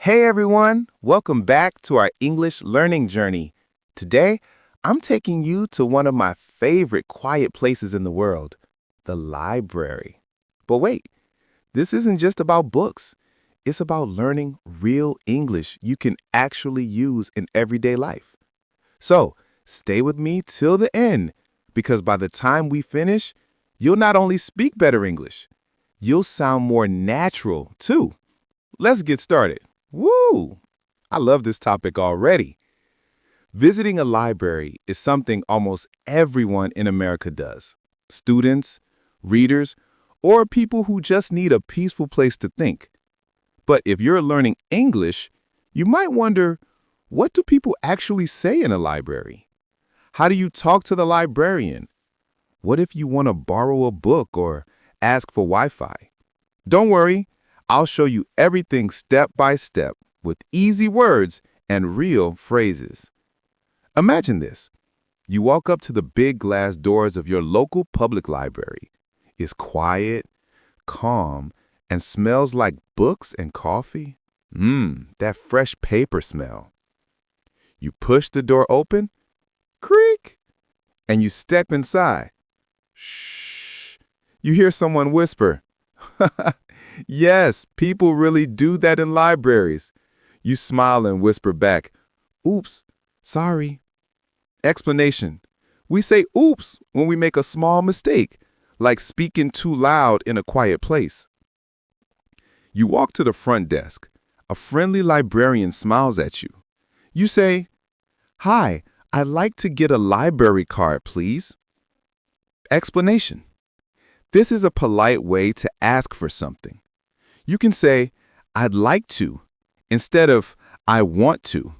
Hey everyone, welcome back to our English learning journey. Today, I'm taking you to one of my favorite quiet places in the world, the library. But wait, this isn't just about books. It's about learning real English you can actually use in everyday life. So, stay with me till the end, because by the time we finish, you'll not only speak better English, you'll sound more natural too. Let's get started. Woo! I love this topic already. Visiting a library is something almost everyone in America does. Students, readers, or people who just need a peaceful place to think. But if you're learning English, you might wonder, what do people actually say in a library? How do you talk to the librarian? What if you want to borrow a book or ask for Wi-Fi? Don't worry. I'll show you everything step by step with easy words and real phrases. Imagine this. You walk up to the big glass doors of your local public library. It's quiet, calm, and smells like books and coffee. That fresh paper smell. You push the door open, creak, and you step inside. Shh. You hear someone whisper. Yes, people really do that in libraries. You smile and whisper back, "Oops, sorry." Explanation. We say oops when we make a small mistake, like speaking too loud in a quiet place. You walk to the front desk. A friendly librarian smiles at you. You say, "Hi, I'd like to get a library card, please." Explanation. This is a polite way to ask for something. You can say, "I'd like to," instead of "I want to."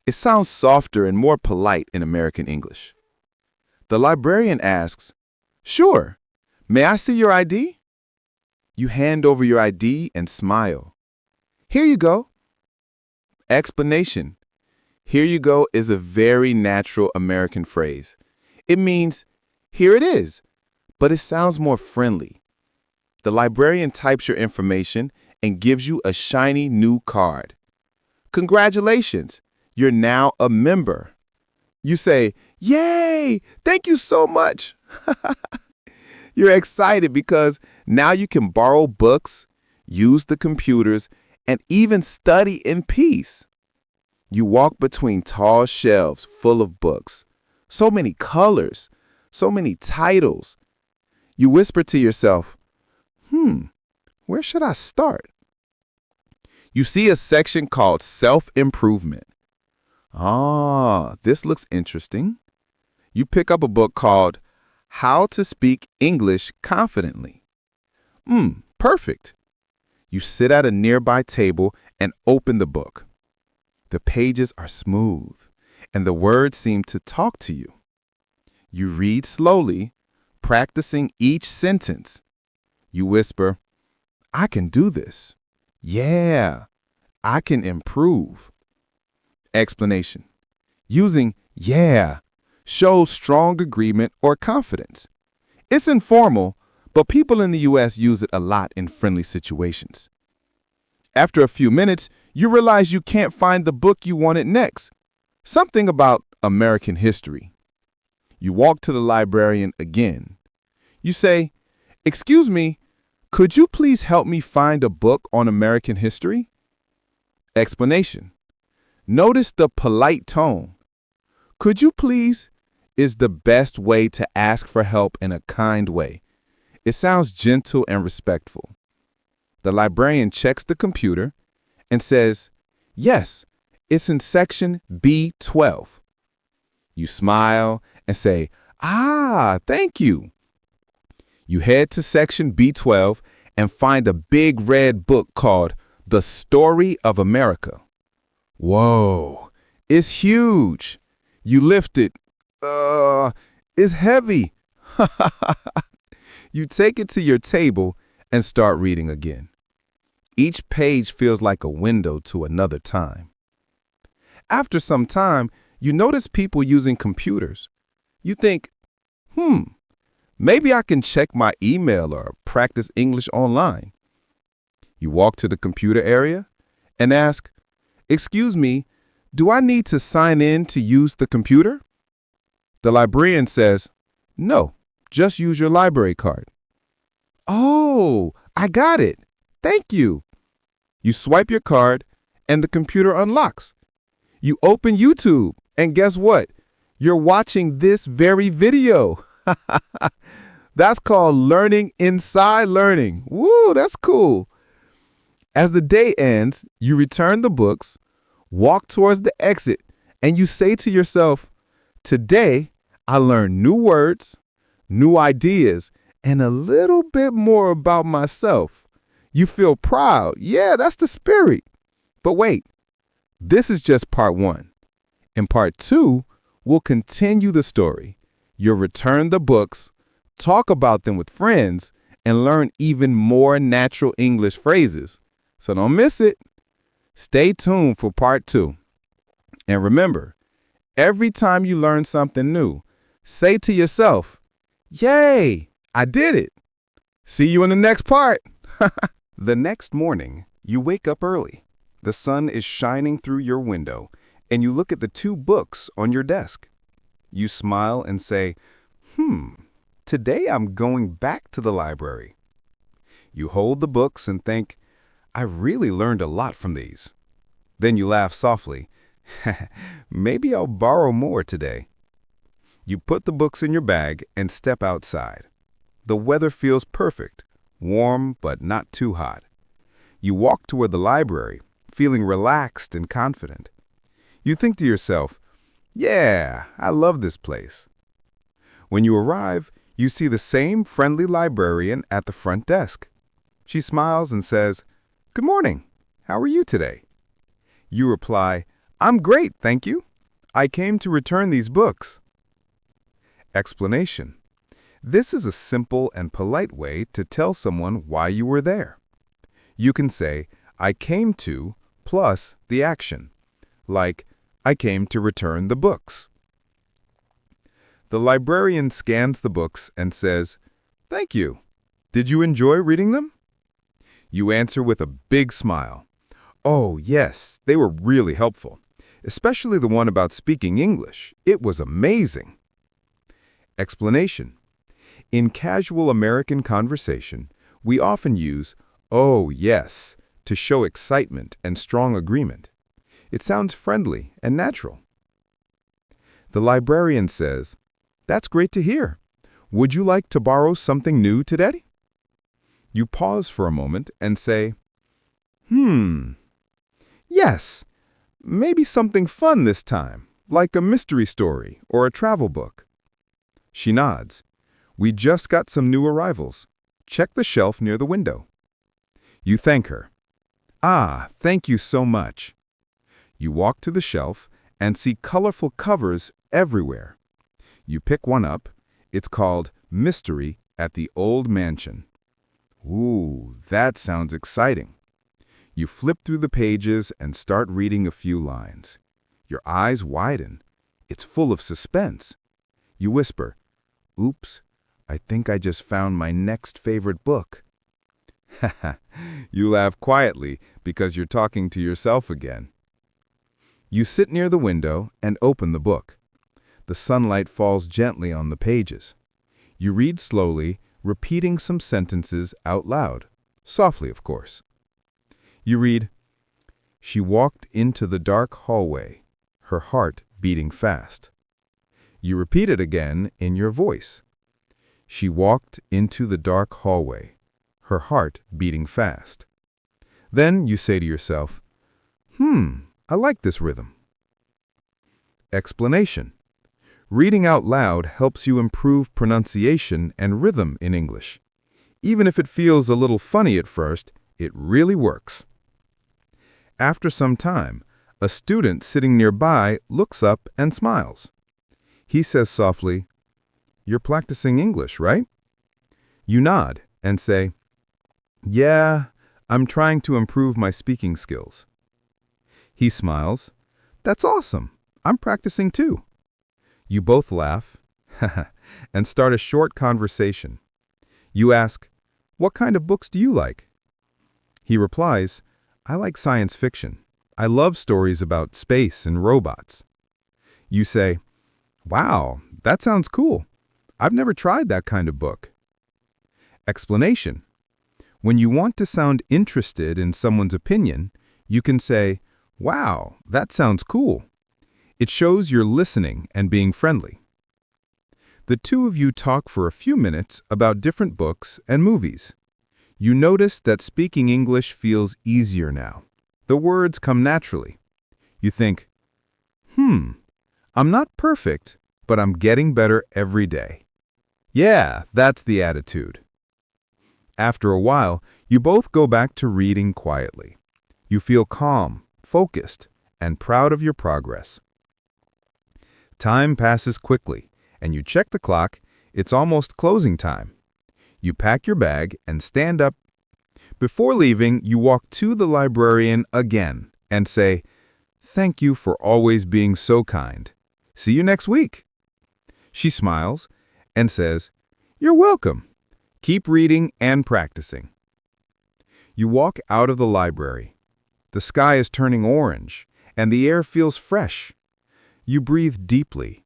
It sounds softer and more polite in American English. The librarian asks, "Sure, may I see your ID?" You hand over your ID and smile. "Here you go." Explanation. Here you go is a very natural American phrase. It means, here it is, but it sounds more friendly. The librarian types your information and gives you a shiny new card. Congratulations, you're now a member. You say, "Yay, thank you so much." You're excited because now you can borrow books, use the computers, and even study in peace. You walk between tall shelves full of books. So many colors, so many titles. You whisper to yourself, where should I start? You see a section called self-improvement. This looks interesting. You pick up a book called How to Speak English Confidently. Perfect. You sit at a nearby table and open the book. The pages are smooth, and the words seem to talk to you. You read slowly, practicing each sentence. You whisper, "I can do this. Yeah, I can improve." Explanation. Using "yeah" shows strong agreement or confidence. It's informal, but people in the U.S. use it a lot in friendly situations. After a few minutes, you realize you can't find the book you wanted next. Something about American history. You walk to the librarian again. You say, "Excuse me, could you please help me find a book on American history?" Explanation. Notice the polite tone. "Could you please" is the best way to ask for help in a kind way. It sounds gentle and respectful. The librarian checks the computer and says, "Yes, it's in section B12. You smile and say, "Thank you." You head to section B12 and find a big red book called The Story of America. Whoa, it's huge. You lift it. It's heavy. You take it to your table and start reading again. Each page feels like a window to another time. After some time, you notice people using computers. You think, maybe I can check my email or practice English online. You walk to the computer area and ask, Excuse me, do I need to sign in to use the computer? The librarian says, no, just use your library card. Oh, I got it. Thank you. You swipe your card and the computer unlocks. You open YouTube and guess what? You're watching this very video. That's called learning inside learning. Woo, that's cool. As the day ends, you return the books, walk towards the exit, and you say to yourself, today I learned new words, new ideas, and a little bit more about myself. You feel proud. Yeah, that's the spirit. But wait, this is just part 1. In part 2, we'll continue the story. You'll return the books, talk about them with friends, and learn even more natural English phrases. So don't miss it. Stay tuned for part 2. And remember, every time you learn something new, say to yourself, yay, I did it. See you in the next part. The next morning, you wake up early. The sun is shining through your window, and you look at the 2 books on your desk. You smile and say, today I'm going back to the library. You hold the books and think, I really learned a lot from these. Then you laugh softly. Maybe I'll borrow more today. You put the books in your bag and step outside. The weather feels perfect, warm but not too hot. You walk toward the library, feeling relaxed and confident. You think to yourself, yeah, I love this place. When you arrive, you see the same friendly librarian at the front desk. She smiles and says, good morning. How are you today? You reply, I'm great, thank you. I came to return these books. Explanation. This is a simple and polite way to tell someone why you were there. You can say, I came to plus the action, like, I came to return the books. The librarian scans the books and says, thank you. Did you enjoy reading them? You answer with a big smile. Oh, yes, they were really helpful, especially the one about speaking English. It was amazing. Explanation. In casual American conversation, we often use, oh, yes, to show excitement and strong agreement. It sounds friendly and natural. The librarian says, that's great to hear. Would you like to borrow something new today? You pause for a moment and say, yes, maybe something fun this time, like a mystery story or a travel book. She nods. We just got some new arrivals. Check the shelf near the window. You thank her. Ah, thank you so much. You walk to the shelf and see colorful covers everywhere. You pick one up. It's called Mystery at the Old Mansion. Ooh, that sounds exciting. You flip through the pages and start reading a few lines. Your eyes widen. It's full of suspense. You whisper, oops, I think I just found my next favorite book. You laugh quietly because you're talking to yourself again. You sit near the window and open the book. The sunlight falls gently on the pages. You read slowly, repeating some sentences out loud, softly, of course. You read, she walked into the dark hallway, her heart beating fast. You repeat it again in your voice. She walked into the dark hallway, her heart beating fast. Then you say to yourself, I like this rhythm. Explanation. Reading out loud helps you improve pronunciation and rhythm in English. Even if it feels a little funny at first, it really works. After some time, a student sitting nearby looks up and smiles. He says softly, "You're practicing English, right?" You nod and say, "Yeah, I'm trying to improve my speaking skills." He smiles, "That's awesome. I'm practicing too." You both laugh and start a short conversation. You ask, "What kind of books do you like?" He replies, "I like science fiction. I love stories about space and robots. You say, wow, that sounds cool. I've never tried that kind of book. Explanation. When you want to sound interested in someone's opinion, you can say, wow, that sounds cool. It shows you're listening and being friendly. The two of you talk for a few minutes about different books and movies. You notice that speaking English feels easier now. The words come naturally. You think, I'm not perfect, but I'm getting better every day. Yeah, that's the attitude. After a while, you both go back to reading quietly. You feel calm, focused, and proud of your progress. Time passes quickly, and you check the clock. It's almost closing time. You pack your bag and stand up. Before leaving, you walk to the librarian again and say, "Thank you for always being so kind. See you next week." She smiles and says, "You're welcome. Keep reading and practicing." You walk out of the library. The sky is turning orange, and the air feels fresh. You breathe deeply.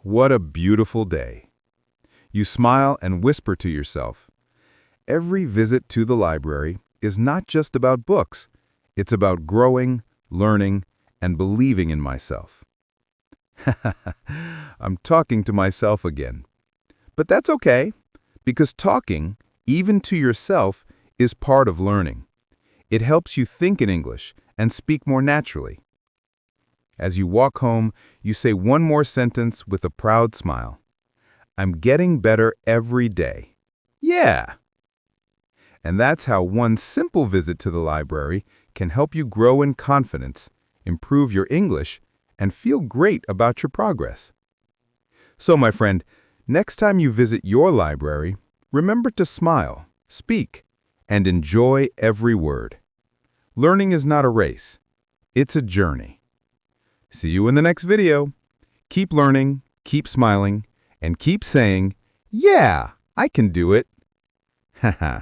What a beautiful day. You smile and whisper to yourself, every visit to the library is not just about books. It's about growing, learning, and believing in myself. I'm talking to myself again. But that's okay, because talking, even to yourself, is part of learning. It helps you think in English and speak more naturally. As you walk home, you say one more sentence with a proud smile. I'm getting better every day. Yeah! And that's how one simple visit to the library can help you grow in confidence, improve your English, and feel great about your progress. So, my friend, next time you visit your library, remember to smile, speak, and enjoy every word. Learning is not a race. It's a journey. See you in the next video. Keep learning, keep smiling, and keep saying, "Yeah, I can do it." Haha.